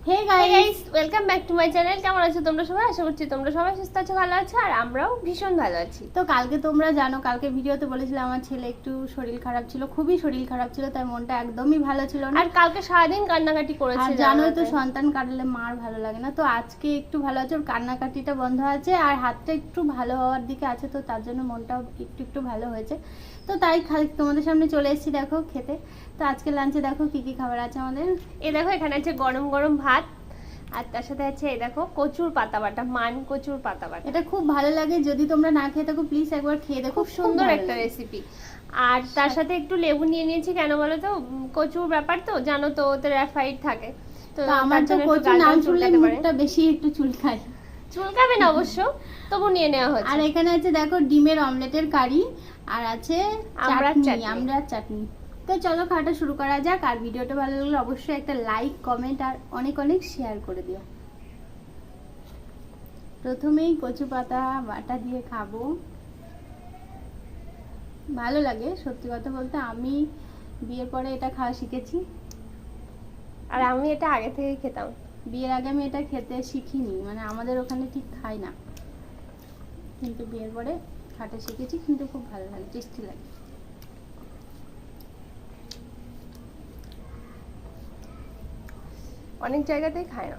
Hey guys, welcome back to my channel. কেমন আছো তোমরা সবাই? আশা করছি তোমরা সবাই সুস্থ আছো, ভালো আছো, আর আমরাও ভীষণ ভালো আছি। তো কালকে তোমরা জানো, কালকে ভিডিওতে বলেছিলাম আমার ছেলে একটু শরীর খারাপ ছিল, খুবই শরীর খারাপ ছিল, তাই মনটা একদমই ভালো ছিল না। আর কালকে সারাদিন কান্নাকাটি করেছে। আর জানোই তো সন্তান কাটলে মার ভালো লাগে না। তো আজকে একটু ভালো আছে, ওর কান্নাকাটিটা বন্ধ আছে আর হাতটা একটু ভালো হওয়ার দিকে আছে, তো তার জন্য মনটাও একটু একটু ভালো হয়েছে। তো তাই তোমাদের সামনে চলে এসেছি দেখো খেতে। তো আজকে লাঞ্চে দেখো কি কি খাবার আছে আমাদের। এই দেখো, এখানে আছে গরম গরম ভাত, আর তার সাথে আছে এই দেখো কচুর পাতা বাটা, মান কচুর পাতা বাটা। এটা খুব ভালো লাগে, যদি তোমরা না খেয়ে থাকো প্লিজ একবার খেয়ে দেখো, খুব সুন্দর একটা রেসিপি। আর তার সাথে একটু লেবু নিয়ে নিয়েছি, কেন বলো তো, কচুর ব্যাপার তো জানো তো, ওতে র্যাফাইড থাকে। তো আমার তো কচুর নাম শুনলে মুখটা বেশি একটু চুলকায়। চুলকাবে না অবশ্য, তবু নিয়ে নেওয়া হচ্ছে। আর এখানে আছে দেখো ডিমের অমলেটের কারি, আর আছে আমড়ার চাটনি। তো চলো খাওয়াটা শুরু করা যাক। আর ভিডিওটা ভালো লাগলে অবশ্যই একটা লাইক, কমেন্ট আর অনেক অনেক শেয়ার করে দিও। প্রথমেই কচু পাতা বাটা দিয়ে খাবো, ভালো লাগে। সত্যি কথা বলতে আমি বিয়ের পরে এটা খাওয়া শিখেছি, আর আমি এটা আগে থেকে খেতাম। বিয়ের আগে আমি এটা খেতে শিখিনি, মানে আমাদের ওখানে ঠিক খাই না, কিন্তু বিয়ের পরে খাটা শিখেছি, কিন্তু খুব ভালো লাগে, টেস্টি লাগে। অনেক জায়গাতেই খায় না,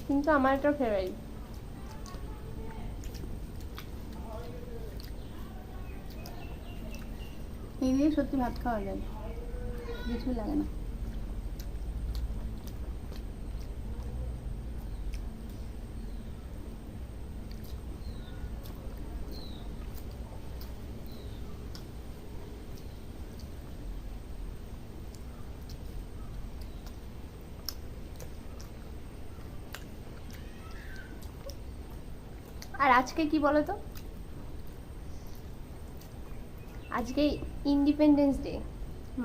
কিন্তু আমার এটা ফেভারিট। এই দিয়ে সত্যি ভাত খাওয়া যায়, কিছুই লাগে না। আর আজকে কি বলো তো, আজকে ইন্ডিপেন্ডেন্স ডে,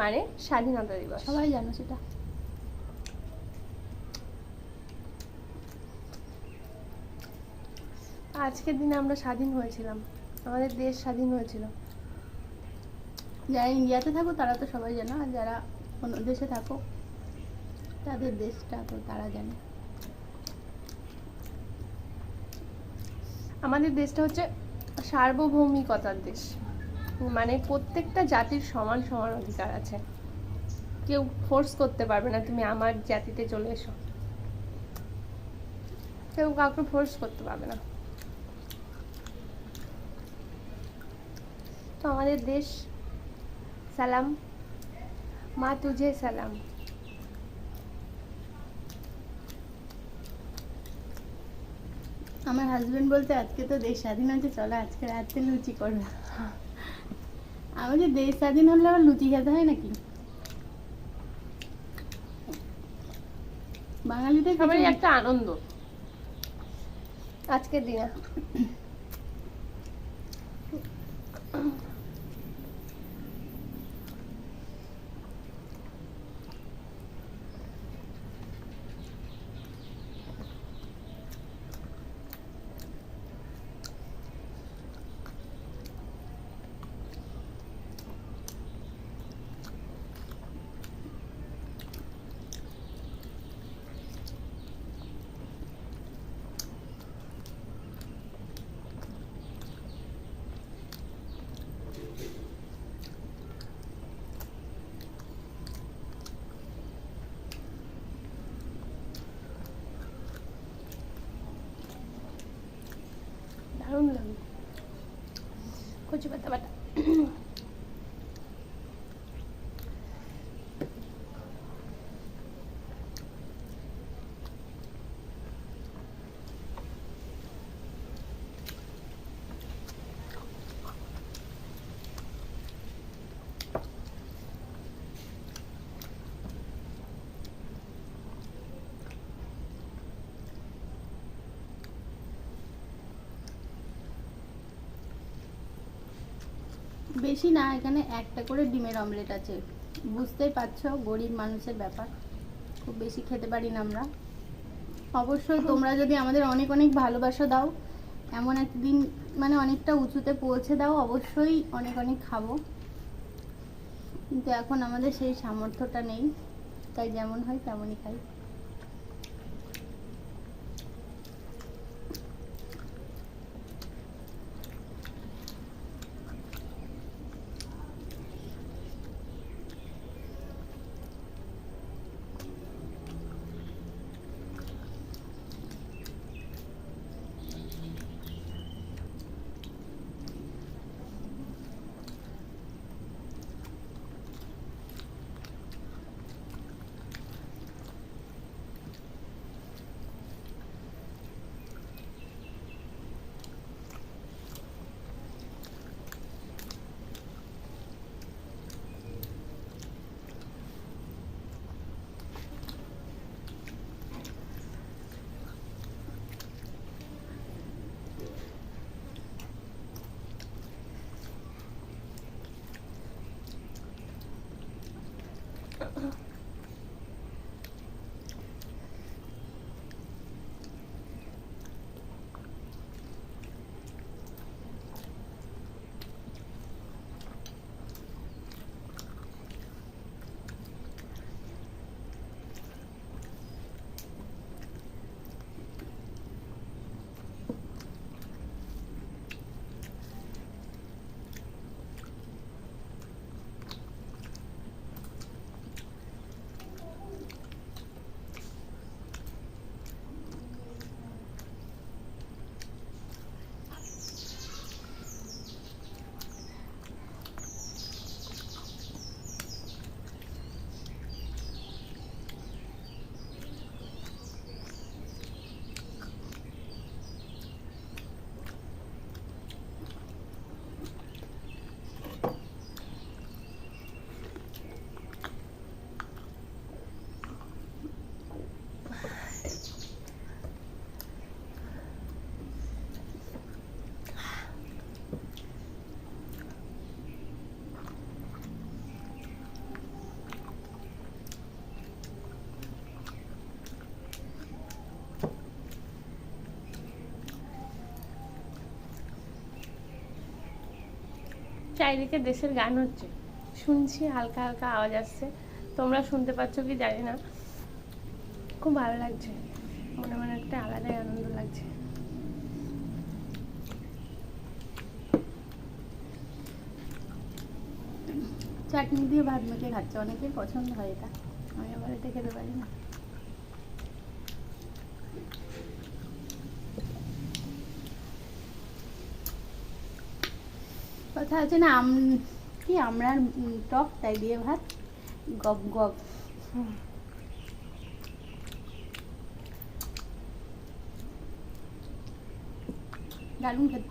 মানে স্বাধীনতা দিবস। সবাই জানো সেটা। আজকের দিনে আমরা স্বাধীন হয়েছিলাম, আমাদের দেশ স্বাধীন হয়েছিল। যারা ইন্ডিয়াতে থাকো তারা তো সবাই জানো, আর যারা অন্য দেশে থাকো তাদের দেশটা তো তারা জানে। আমাদের দেশটা হচ্ছে সার্বভৌমিকতার দেশ, মানে প্রত্যেকটা জাতির সমান সমান অধিকার আছে। কেউ ফোর্স করতে পারবে না তুমি আমার জাতিতে চলে এসো, কেউ কাউকে ফোর্স করতে পারবে না। তো আমাদের দেশ, সালাম মা তুঝে সালাম। আমার হাজবেন্ড বলতে আজকে তো দেশ স্বাধীন হয়েছে, চলো আজকে রাতে লুচি করবে। আমাদের দেশ স্বাধীন হলে আবার লুচি খেতে হয় নাকি? বাঙালিদের সবারই একটা আনন্দ আজকের দিনে। দারুণ লাগে কচু পাতা বাটা। বেশি না, এখানে একটা করে ডিমের অমলেট আছে। বুঝতেই পারছো গরিব মানুষের ব্যাপার, খুব বেশি খেতে পারি না আমরা। অবশ্যই তোমরা যদি আমাদের অনেক অনেক ভালোবাসা দাও, এমন একদিন মানে অনেকটা উঁচুতে পৌঁছে দাও, অবশ্যই অনেক অনেক খাবো, কিন্তু এখন আমাদের সেই সামর্থ্যটা নেই। তাই যেমন হয় তেমনই খাই। চারিদিকে দেশের গান হচ্ছে, শুনছি, হালকা হালকা আওয়াজ আসছে, তোমরা শুনতে পাচ্ছ কি জানি না। খুব ভালো লাগছে, মনে মনে একটা আলাদাই আনন্দ লাগছে। চাটনি দিয়ে ভাত মেখে খাচ্ছে, অনেকের পছন্দ হয় এটা, আমি আবার এটা খেতে পারি না। কথা আছে না, কি আমরা টক, তাই দিয়ে ভাত গপ গপ। দারুণ খেতে।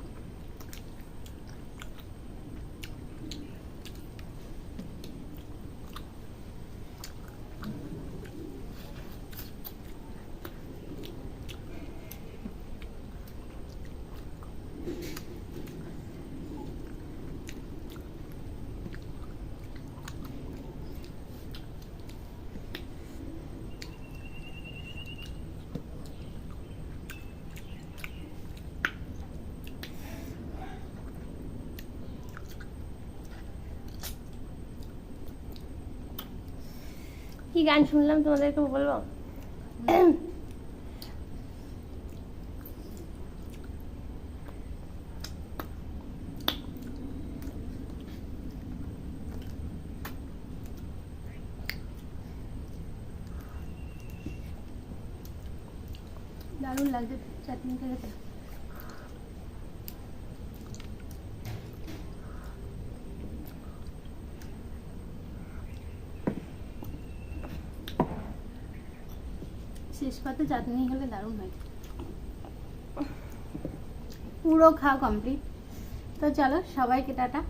কি গান শুনলাম তোমাদেরকে বলবো? দারুণ লাগছে চাটনি খেতে। শেষ পাতে চাটনি হলে দারুণ হয়। পুরো খাওয়া কমপ্লিট। তো চলো, সবাইকে টাটা।